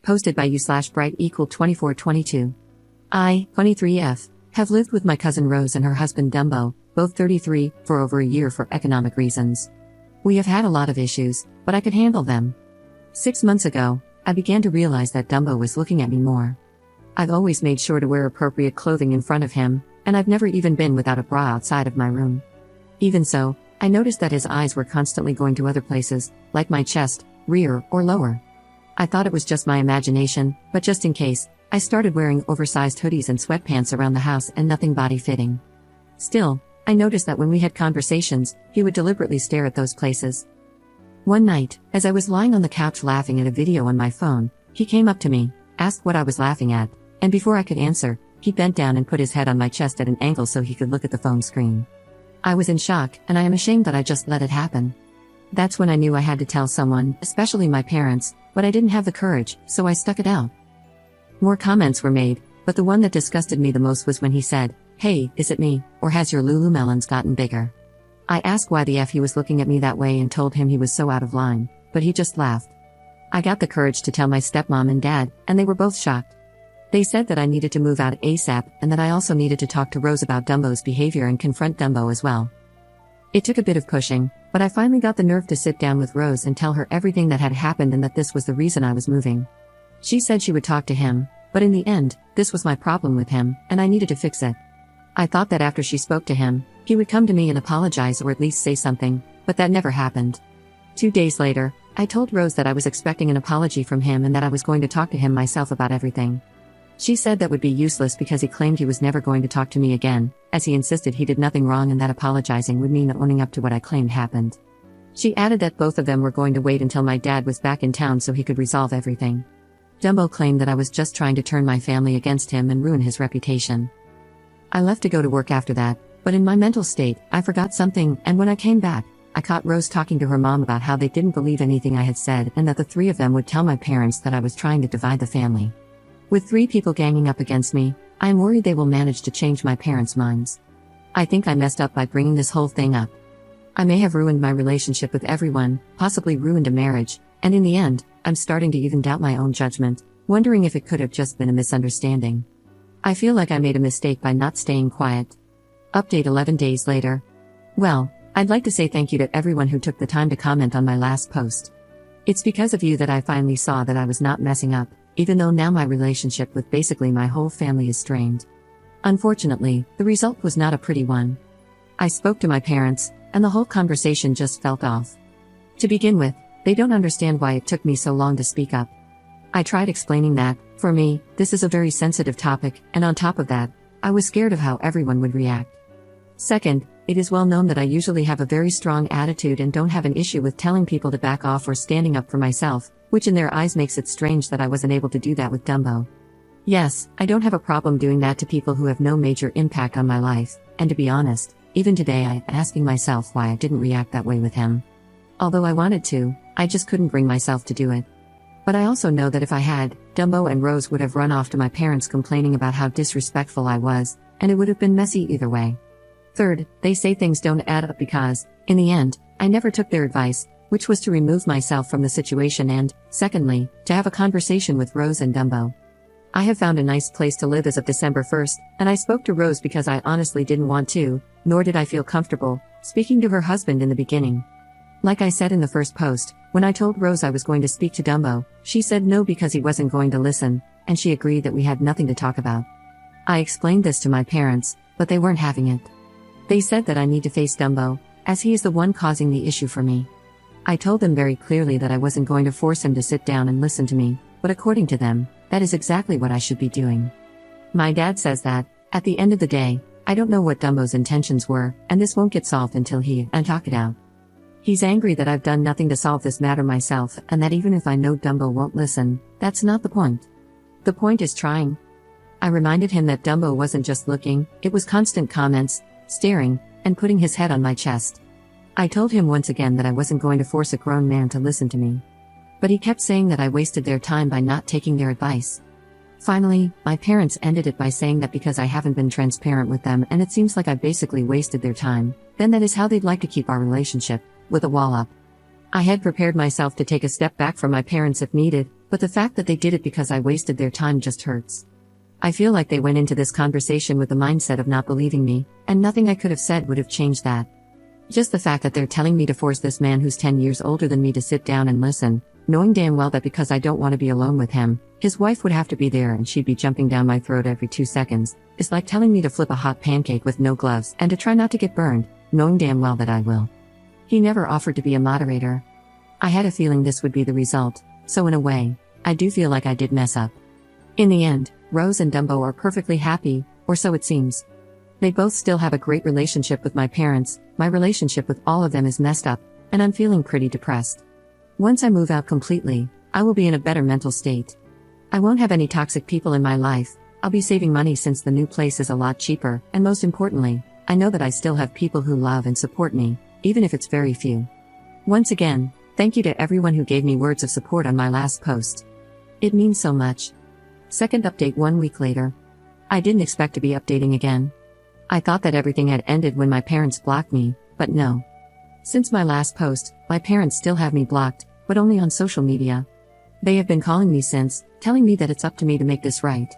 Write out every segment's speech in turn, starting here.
Posted by u/bright equal 2422. I, 23F, have lived with my cousin Rose and her husband Dumbo, both 33, for over a year for economic reasons. We have had a lot of issues, but I could handle them. 6 months ago, I began to realize that Dumbo was looking at me more. I've always made sure to wear appropriate clothing in front of him, and I've never even been without a bra outside of my room. Even so, I noticed that his eyes were constantly going to other places, like my chest, rear, or lower. I thought it was just my imagination, but just in case, I started wearing oversized hoodies and sweatpants around the house and nothing body-fitting. Still, I noticed that when we had conversations, he would deliberately stare at those places. One night, as I was lying on the couch laughing at a video on my phone, he came up to me, asked what I was laughing at, and before I could answer, he bent down and put his head on my chest at an angle so he could look at the phone screen. I was in shock, and I am ashamed that I just let it happen. That's when I knew I had to tell someone, especially my parents, but I didn't have the courage, so I stuck it out. More comments were made, but the one that disgusted me the most was when he said, "Hey, is it me, or has your Lululemons gotten bigger?" I asked why the F he was looking at me that way and told him he was so out of line, but he just laughed. I got the courage to tell my stepmom and dad, and they were both shocked. They said that I needed to move out ASAP, and that I also needed to talk to Rose about Dumbo's behavior and confront Dumbo as well. It took a bit of pushing, but I finally got the nerve to sit down with Rose and tell her everything that had happened and that this was the reason I was moving. She said she would talk to him, but in the end, this was my problem with him, and I needed to fix it. I thought that after she spoke to him, he would come to me and apologize or at least say something, but that never happened. 2 days later, I told Rose that I was expecting an apology from him and that I was going to talk to him myself about everything. She said that would be useless because he claimed he was never going to talk to me again, as he insisted he did nothing wrong and that apologizing would mean owning up to what I claimed happened. She added that both of them were going to wait until my dad was back in town so he could resolve everything. Dumbo claimed that I was just trying to turn my family against him and ruin his reputation. I left to go to work after that, but in my mental state, I forgot something, and when I came back, I caught Rose talking to her mom about how they didn't believe anything I had said and that the 3 of them would tell my parents that I was trying to divide the family. With 3 people ganging up against me, I am worried they will manage to change my parents' minds. I think I messed up by bringing this whole thing up. I may have ruined my relationship with everyone, possibly ruined a marriage, and in the end, I'm starting to even doubt my own judgment, wondering if it could have just been a misunderstanding. I feel like I made a mistake by not staying quiet. Update 11 days later. Well, I'd like to say thank you to everyone who took the time to comment on my last post. It's because of you that I finally saw that I was not messing up, even though now my relationship with basically my whole family is strained. Unfortunately, the result was not a pretty one. I spoke to my parents, and the whole conversation just felt off. To begin with, they don't understand why it took me so long to speak up. I tried explaining that, for me, this is a very sensitive topic, and on top of that, I was scared of how everyone would react. Second, it is well known that I usually have a very strong attitude and don't have an issue with telling people to back off or standing up for myself, which in their eyes makes it strange that I wasn't able to do that with Dumbo. Yes, I don't have a problem doing that to people who have no major impact on my life, and to be honest, even today I am asking myself why I didn't react that way with him. Although I wanted to, I just couldn't bring myself to do it. But I also know that if I had, Dumbo and Rose would have run off to my parents complaining about how disrespectful I was, and it would have been messy either way. Third, they say things don't add up because, in the end, I never took their advice, which was to remove myself from the situation and, secondly, to have a conversation with Rose and Dumbo. I have found a nice place to live as of December 1st, and I spoke to Rose because I honestly didn't want to, nor did I feel comfortable, speaking to her husband in the beginning. Like I said in the first post, when I told Rose I was going to speak to Dumbo, she said no because he wasn't going to listen, and she agreed that we had nothing to talk about. I explained this to my parents, but they weren't having it. They said that I need to face Dumbo, as he is the one causing the issue for me. I told them very clearly that I wasn't going to force him to sit down and listen to me, but according to them, that is exactly what I should be doing. My dad says that, at the end of the day, I don't know what Dumbo's intentions were, and this won't get solved until he and talk it out. He's angry that I've done nothing to solve this matter myself, and that even if I know Dumbo won't listen, that's not the point. The point is trying. I reminded him that Dumbo wasn't just looking, it was constant comments, staring, and putting his head on my chest. I told him once again that I wasn't going to force a grown man to listen to me. But he kept saying that I wasted their time by not taking their advice. Finally, my parents ended it by saying that because I haven't been transparent with them and it seems like I basically wasted their time, then that is how they'd like to keep our relationship, with a wall up. I had prepared myself to take a step back from my parents if needed, but the fact that they did it because I wasted their time just hurts. I feel like they went into this conversation with the mindset of not believing me, and nothing I could have said would have changed that. Just the fact that they're telling me to force this man who's 10 years older than me to sit down and listen, knowing damn well that because I don't want to be alone with him, his wife would have to be there and she'd be jumping down my throat every 2 seconds, is like telling me to flip a hot pancake with no gloves and to try not to get burned, knowing damn well that I will. He never offered to be a moderator. I had a feeling this would be the result, so in a way, I do feel like I did mess up. In the end, Rose and Dumbo are perfectly happy, or so it seems. They both still have a great relationship with my parents. My relationship with all of them is messed up, and I'm feeling pretty depressed. Once I move out completely, I will be in a better mental state. I won't have any toxic people in my life. I'll be saving money since the new place is a lot cheaper, and most importantly, I know that I still have people who love and support me, even if it's very few. Once again, thank you to everyone who gave me words of support on my last post. It means so much. Second update 1 week later. I didn't expect to be updating again. I thought that everything had ended when my parents blocked me, but no. Since my last post, my parents still have me blocked, but only on social media. They have been calling me since, telling me that it's up to me to make this right.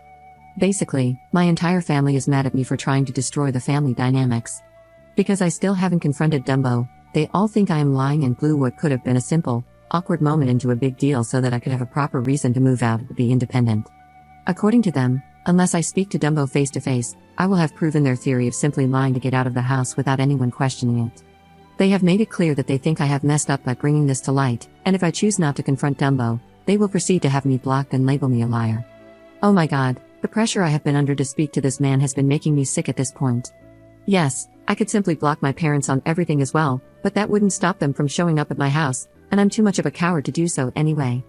Basically, my entire family is mad at me for trying to destroy the family dynamics. Because I still haven't confronted Dumbo, they all think I am lying and blew what could have been a simple, awkward moment into a big deal so that I could have a proper reason to move out and be independent. According to them, unless I speak to Dumbo face to face, I will have proven their theory of simply lying to get out of the house without anyone questioning it. They have made it clear that they think I have messed up by bringing this to light, and if I choose not to confront Dumbo, they will proceed to have me blocked and label me a liar. Oh my god, the pressure I have been under to speak to this man has been making me sick at this point. Yes, I could simply block my parents on everything as well, but that wouldn't stop them from showing up at my house, and I'm too much of a coward to do so anyway.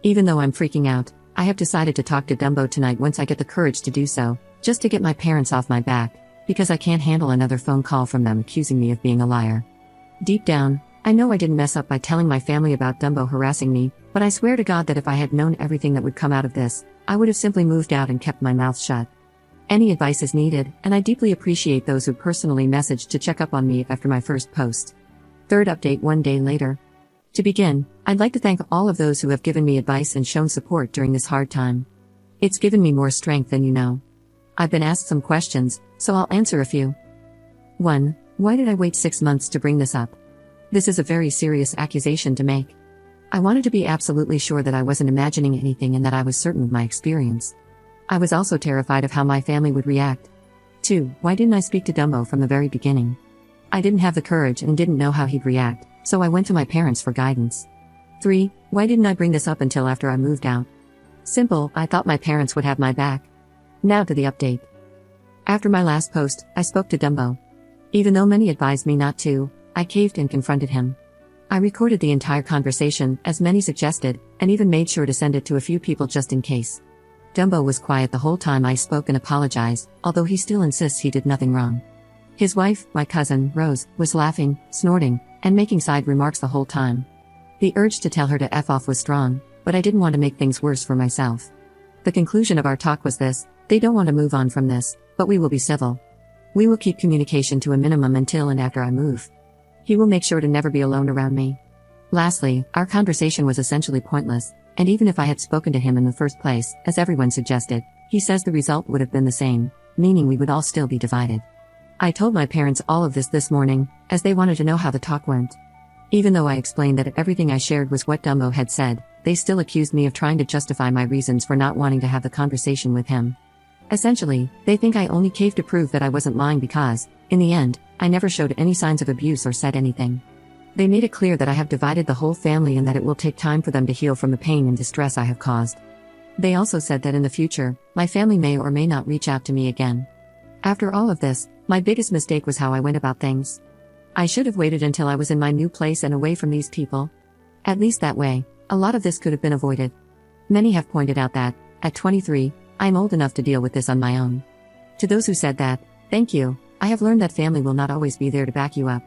Even though I'm freaking out, I have decided to talk to Dumbo tonight once I get the courage to do so, just to get my parents off my back, because I can't handle another phone call from them accusing me of being a liar. Deep down, I know I didn't mess up by telling my family about Dumbo harassing me, but I swear to God that if I had known everything that would come out of this, I would have simply moved out and kept my mouth shut. Any advice is needed, and I deeply appreciate those who personally messaged to check up on me after my first post. Third update 1 day later. To begin, I'd like to thank all of those who have given me advice and shown support during this hard time. It's given me more strength than you know. I've been asked some questions, so I'll answer a few. 1. Why did I wait 6 months to bring this up? This is a very serious accusation to make. I wanted to be absolutely sure that I wasn't imagining anything and that I was certain of my experience. I was also terrified of how my family would react. 2. Why didn't I speak to Dumbo from the very beginning? I didn't have the courage and didn't know how he'd react, so I went to my parents for guidance. 3. Why didn't I bring this up until after I moved out? Simple, I thought my parents would have my back. Now to the update. After my last post, I spoke to Dumbo. Even though many advised me not to, I caved and confronted him. I recorded the entire conversation, as many suggested, and even made sure to send it to a few people just in case. Dumbo was quiet the whole time I spoke and apologized, although he still insists he did nothing wrong. His wife, my cousin, Rose, was laughing, snorting, and making side remarks the whole time. The urge to tell her to F off was strong, but I didn't want to make things worse for myself. The conclusion of our talk was this: they don't want to move on from this, but we will be civil. We will keep communication to a minimum until and after I move. He will make sure to never be alone around me. Lastly, our conversation was essentially pointless, and even if I had spoken to him in the first place, as everyone suggested, he says the result would have been the same, meaning we would all still be divided. I told my parents all of this morning, as they wanted to know how the talk went. Even though I explained that everything I shared was what Dumbo had said, they still accused me of trying to justify my reasons for not wanting to have the conversation with him. Essentially, they think I only caved to prove that I wasn't lying because, in the end, I never showed any signs of abuse or said anything. They made it clear that I have divided the whole family and that it will take time for them to heal from the pain and distress I have caused. They also said that in the future, my family may or may not reach out to me again. After all of this, my biggest mistake was how I went about things. I should have waited until I was in my new place and away from these people. At least that way, a lot of this could have been avoided. Many have pointed out that, at 23, I'm old enough to deal with this on my own. To those who said that, thank you. I have learned that family will not always be there to back you up.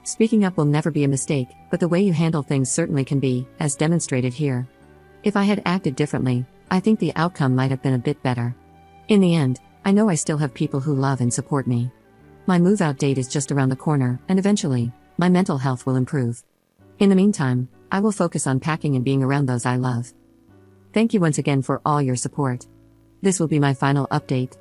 Speaking up will never be a mistake, but the way you handle things certainly can be, as demonstrated here. If I had acted differently, I think the outcome might have been a bit better. In the end, I know I still have people who love and support me. My move-out date is just around the corner, and eventually, my mental health will improve. In the meantime, I will focus on packing and being around those I love. Thank you once again for all your support. This will be my final update.